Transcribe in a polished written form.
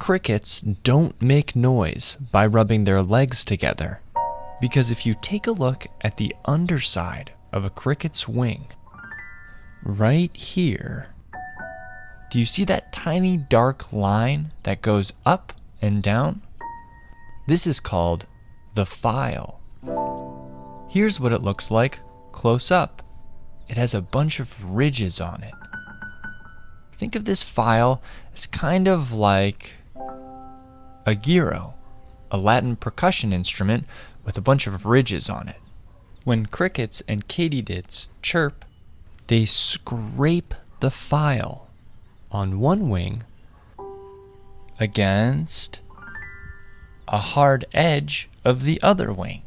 crickets don't make noise by rubbing their legs together. Because if you take a look at the underside of a cricket's wing, right here, do you see that tiny dark line that goes up and down? This is called the file. Here's what it looks like close up. It has a bunch of ridges on it. Think of this file as kind of like a gyro, a Latin percussion instrument with a bunch of ridges on it. When crickets and katydids chirp, they scrape the file on one wing against a hard edge of the other wing.